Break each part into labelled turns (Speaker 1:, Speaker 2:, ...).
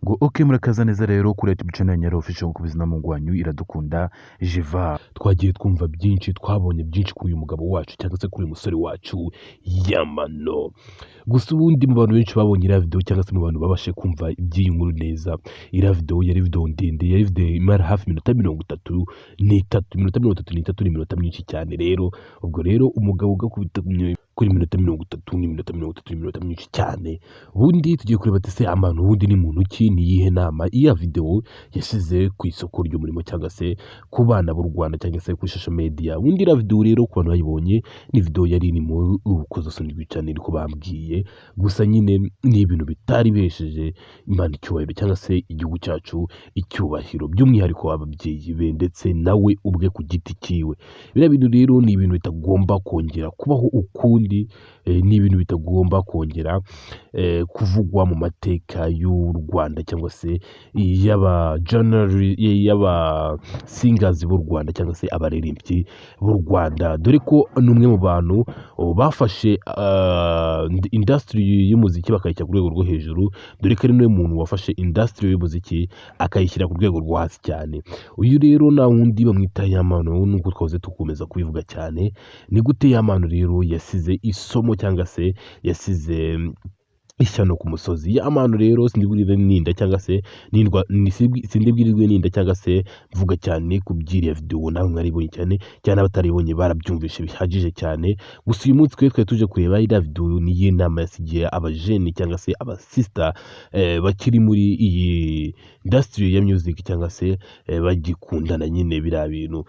Speaker 1: Ngo murakaza neza rero kuri YouTube channel ya Nyaro Official ku bizina mu ngwanyu iradukunda Jiva. Twagiye twumva byinshi, twabonye byinshi kuri uyu mugabo wacu cyangwa se kuri uyu musore wacu Yamano. Gusa ubundi mu bantu benshi babonye iriya video cyangwa se mu bantu babashe kumva iby'iyi nkuru neza, iriya video yari video ndende, yari video imara hafi iminota 33, iminota 33 ni iminota myinshi cyane rero. Ubwo rero umugabo ugakubita kuri minota 30 n'iminota 30 n'iminota myinshi cyane. Ubundi tugiye kureba ati se Amano ubundi ni muntu ki, ni iyihe nama iya video yasize ku isoko ry'umurimo cyangwa se ku bana b'u Rwanda cyangwa se kuri social media. Ubundi iriya video rero ku bantu bayibonye ni video yari irimo urukozasoni rw'icane niko bambwiye, gusa nyine ni ibintu bitari besheje Imana icyubahiro cyangwa se igihugu cyacu icyubahiro, by'umwihariko ababyeyi be ndetse nawe ubwe ku giti cyiwe. Biriya bintu rero ni ibintu bitagomba kongera kubaho ukundi, ni ibintu bitagomba kongera kuvugwa mu mateka y'u Rwanda cyangwa se y'aba singers b'u Rwanda cyangwa se abaririmbyi b'u Rwanda, dore ko ni umwe mu bantu bafashe industry y'umuziki bakayishyira ku rwego rwo hejuru, dore ko ari niwe muntu wafashe industry y'umuziki akayishyira ku rwego rwo hasi cyane. Uyu rero nta wundi bamwita Yamano, nuko twahoze tukomeza kubivuga cyane. Ni gute Yamano rero yasize isomo cyangwa se yasize ishyano ku musozi. Yamano rero sindibwirire ninda cyangwa se sindibwirirwe ninda cyangwa se mvuga cyane ku byiriya video, nawe mwaribonye cyane abataribonye barabyumvishe bihagije cyane. Gusa uyu munsi twari tuje kureba iriya video niyo nama yasigiye abajene cyangwa se aba sister bakiri muri iyi industry ya music cyangwa se bagikundana nyine biriya bintu.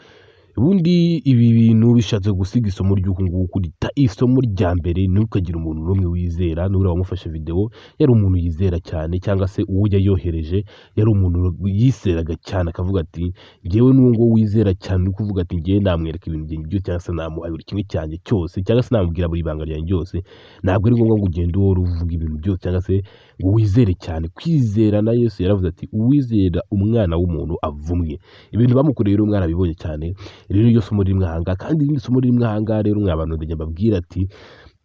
Speaker 1: Ubundi ibi bintu bishatse gusiga isomo ry'uko nguko rita isomo rya mbere, ntukagira umuntu n'umwe wizera. N'uri wamufashe video yari umuntu yizera cyane cyangwa se uwo yayohereje yari umuntu yiseraga cyane, akavuga ati ngewe n'uwo ngo wizera cyane, uri kuvuga ati ngewe namwereka ibintu byanjye byose cyangwa se namuha buri kimwe cyanjye cyose cyangwa se namubwira buri banga ryanjye ryose. Ntabwo ari ngombwa ngo ugende wowe uvuga ibintu byose cyangwa se ngo wizere cyane. Kwizera na Yesu yaravuze ati uwizera umwana w'umuntu avumwe. Ibintu bamukoreye rero mwarabibonye cyane. Rero iyo somo rimwe ahanga, kandi irindi somo rimwe ahanga rero mwabantu ndajya mbabwira ati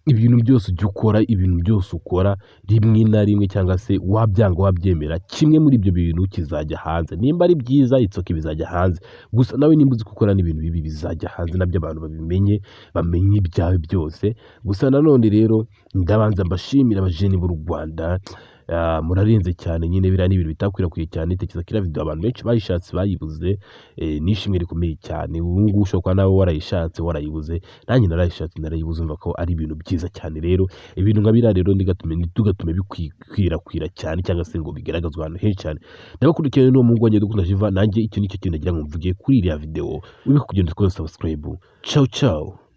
Speaker 1: ibintu byose ujya ukora, ibintu byose ukora rimwe na rimwe cyangwa se wabyanga wabyemera, kimwe muri ibyo bintu kizajya hanze. Nimba ari byiza itsoke bizajya hanze, gusa nawe nimba uzi gukora n'ibintu bibi bizajya hanze, nabyo abantu babimenye, bamenye ibyawe byose. Gusa nanone rero ndabanza mbashimira abajeni b'u Rwanda, murarenze cyane nyine. Biriya ni ibintu bitakwirakwiye cyane. Tekereza ko iriya video abantu benshi bayishatse bayibuze, nishimwe rikomeye cyane. Ubu ngubu ushobora kuba nawe warayishatse warayibuze, nanjye narayishatse narayibuze, umva ko ari ibintu byiza cyane. Rero ibintu nka biriya rero ntitugatume bikwirakwira cyane cyangwa se ngo bigaragazwe ahantu henshi cyane. Ndabakurikiye n'uwo muhungu wanjye dukunda Jiva, nanjye icyo nicyo kintu nagira ngo mvuge kuri iriya video. Wibuke kugenda ukora subscribe. Ciao ciao.